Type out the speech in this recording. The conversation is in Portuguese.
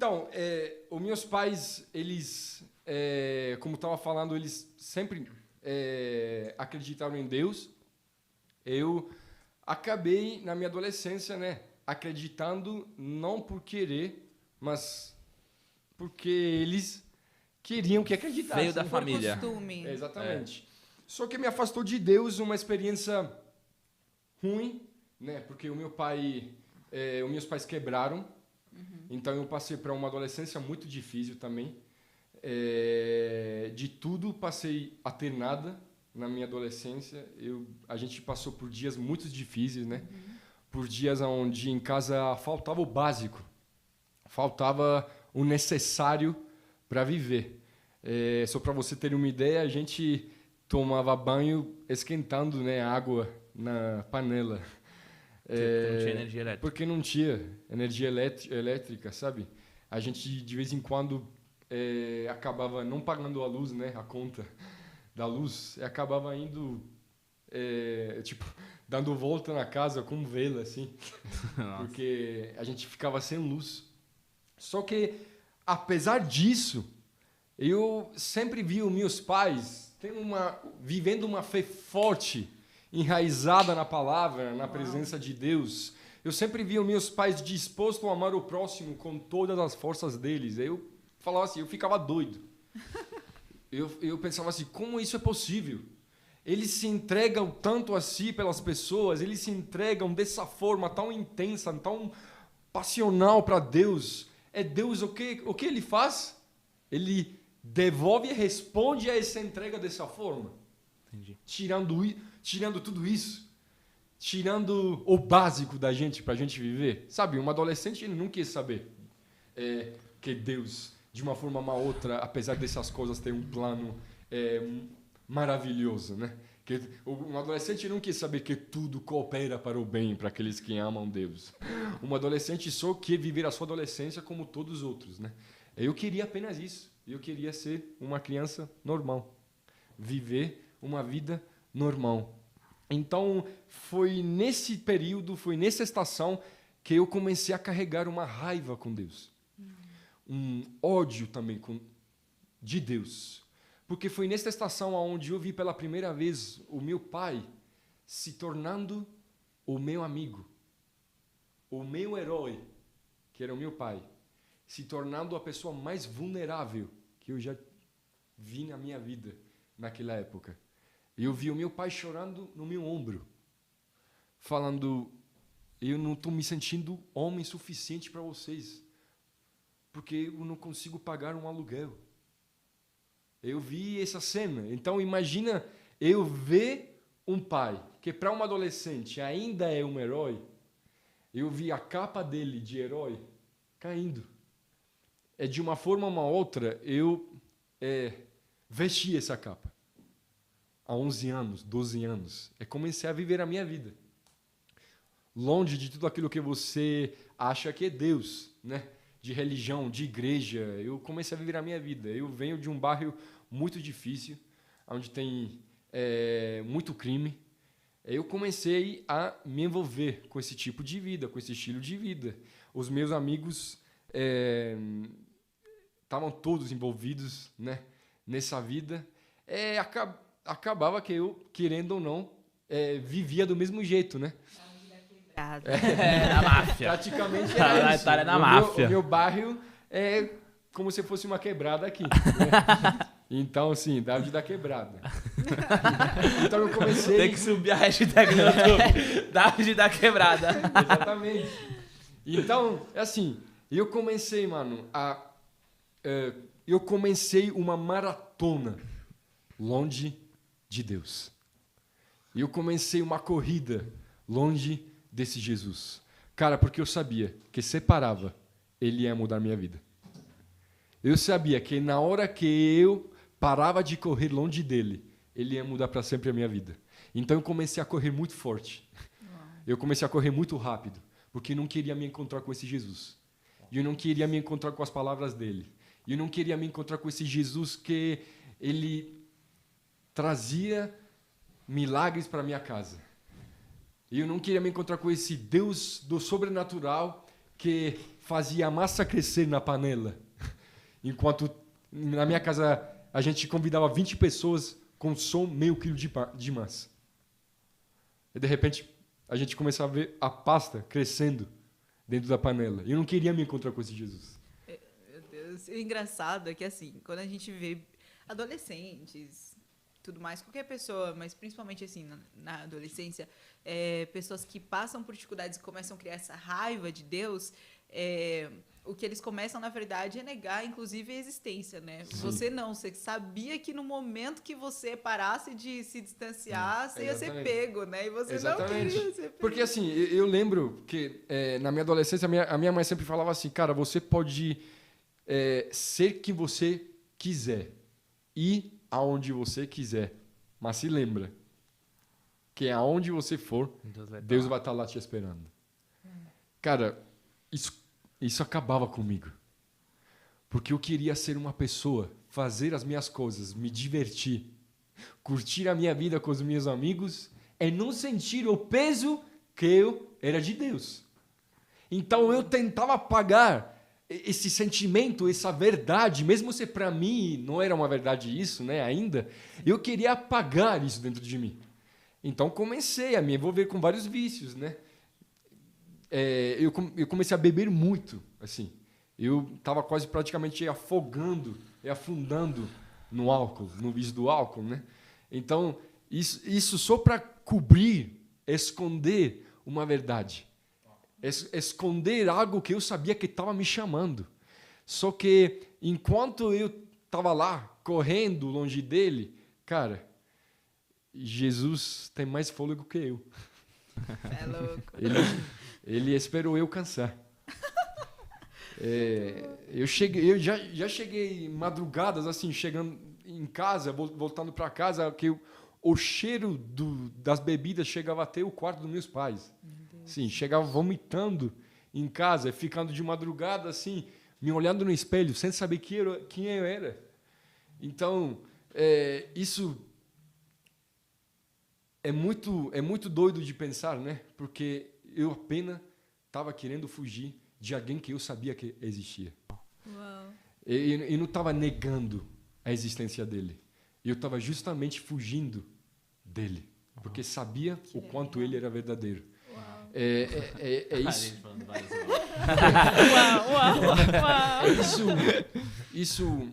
Então, os meus pais, eles, como estava falando, eles sempre acreditaram em Deus. Eu acabei, na minha adolescência, né, acreditando não por querer, mas porque eles queriam que acreditasse. Veio da família. Por costume. Exatamente. Só que me afastou de Deus uma experiência ruim, né? Porque os meus pais quebraram. Então eu passei para uma adolescência muito difícil também. De tudo passei a ter nada na minha adolescência. A gente passou por dias muito difíceis, né? Por dias onde em casa faltava o básico, faltava o necessário para viver. Só para você ter uma ideia, a gente tomava banho esquentando, né, água na panela. Porque não tinha energia elétrica. Porque não tinha energia elétrica, sabe? A gente, de vez em quando, acabava não pagando a luz, né, a conta da luz, e acabava indo, dando volta na casa com vela, assim, porque a gente ficava sem luz. Só que, apesar disso, eu sempre vi os meus pais vivendo uma fé forte, enraizada na palavra, na presença de Deus. Eu sempre vi os meus pais dispostos a amar o próximo com todas as forças deles. Eu falava assim, eu ficava doido. Eu pensava assim, como isso é possível? Eles se entregam tanto assim pelas pessoas, eles se entregam dessa forma tão intensa, tão passional para Deus. Deus, o que ele faz? Ele devolve e responde a essa entrega dessa forma. Entendi. Tirando tudo isso, tirando o básico da gente para a gente viver. Sabe, um adolescente ele não quer saber que Deus, de uma forma ou uma outra, apesar dessas coisas, tem um plano maravilhoso, né? Que um adolescente não quer saber que tudo coopera para o bem para aqueles que amam Deus. Um adolescente só quer viver a sua adolescência como todos os outros, né? Eu queria apenas isso. Eu queria ser uma criança normal, viver uma vida normal. Então, foi nesse período, foi nessa estação que eu comecei a carregar uma raiva com Deus. Um ódio também de Deus. Porque foi nessa estação onde eu vi pela primeira vez o meu pai se tornando o meu amigo, o meu herói, que era o meu pai, se tornando a pessoa mais vulnerável que eu já vi na minha vida naquela época. Eu vi o meu pai chorando no meu ombro, falando, eu não estou me sentindo homem suficiente para vocês, porque eu não consigo pagar um aluguel. Eu vi essa cena. Então, imagina eu ver um pai, que para um adolescente ainda é um herói, eu vi a capa dele de herói caindo. De uma forma ou uma outra, eu vesti essa capa. Há 11 anos, 12 anos. Comecei a viver a minha vida. Longe de tudo aquilo que você acha que é Deus, né? De religião, de igreja. Eu comecei a viver a minha vida. Eu venho de um bairro muito difícil, onde tem muito crime. Eu comecei a me envolver com esse tipo de vida, com esse estilo de vida. Os meus amigos estavam todos envolvidos, né, nessa vida. Acabava que eu, querendo ou não, vivia do mesmo jeito, né? Na máfia. Praticamente era isso. Tá na máfia. O meu bairro é como se fosse uma quebrada aqui, né? Então, assim, David da quebrada. Então eu comecei... Tem que subir a hashtag no YouTube. David da quebrada. Exatamente. Então, assim, eu comecei, mano, eu comecei uma maratona longe de Deus. Eu comecei uma corrida longe desse Jesus. Cara, porque eu sabia que se parava, ele ia mudar minha vida. Eu sabia que na hora que eu parava de correr longe dele, ele ia mudar para sempre a minha vida. Então eu comecei a correr muito forte. Eu comecei a correr muito rápido, porque eu não queria me encontrar com esse Jesus. E eu não queria me encontrar com as palavras dele. E eu não queria me encontrar com esse Jesus que ele trazia milagres para minha casa. E eu não queria me encontrar com esse Deus do sobrenatural que fazia a massa crescer na panela. Enquanto na minha casa a gente convidava 20 pessoas com só meio quilo de massa. E de repente a gente começava a ver a pasta crescendo dentro da panela. Eu não queria me encontrar com esse Jesus. Meu Deus. O engraçado é que, assim, quando a gente vê adolescentes, tudo mais, qualquer pessoa, mas principalmente, assim, na adolescência, pessoas que passam por dificuldades e começam a criar essa raiva de Deus, o que eles começam, na verdade, é negar, inclusive, a existência, né? Sim. Você sabia que no momento que você parasse de se distanciar, você ia ser pego, né? E você não queria ser pego. Porque, assim, eu lembro que na minha adolescência, a minha mãe sempre falava assim, cara, você pode ser quem você quiser, ir aonde você quiser, mas se lembra que aonde você for, Deus vai estar lá te esperando. Cara, isso acabava comigo. Porque eu queria ser uma pessoa, fazer as minhas coisas, me divertir, curtir a minha vida com os meus amigos e não sentir o peso que eu era de Deus. Então eu tentava apagar esse sentimento, essa verdade, mesmo se para mim não era uma verdade isso, né, ainda, eu queria apagar isso dentro de mim. Então comecei a me envolver com vários vícios, né? Eu comecei a beber muito, assim. Eu estava quase praticamente afogando e afundando no álcool, no vício do álcool, né? Então, isso só para cobrir, esconder uma verdade. Esconder algo que eu sabia que estava me chamando. Só que, enquanto eu estava lá, correndo longe dele, cara, Jesus tem mais fôlego que eu. É louco. Ele esperou eu cansar. Eu já cheguei madrugadas, assim, chegando em casa, voltando para casa, que o cheiro das bebidas chegava até o quarto dos meus pais. Sim, chegava vomitando em casa, ficando de madrugada, assim, me olhando no espelho, sem saber quem eu era. Então, isso é muito doido de pensar, né? Porque eu apenas estava querendo fugir de alguém que eu sabia que existia. Uau. E não estava negando a existência dele. Eu estava justamente fugindo dele, porque sabia o quanto ele era verdadeiro. Uau. É isso. Uau. Isso.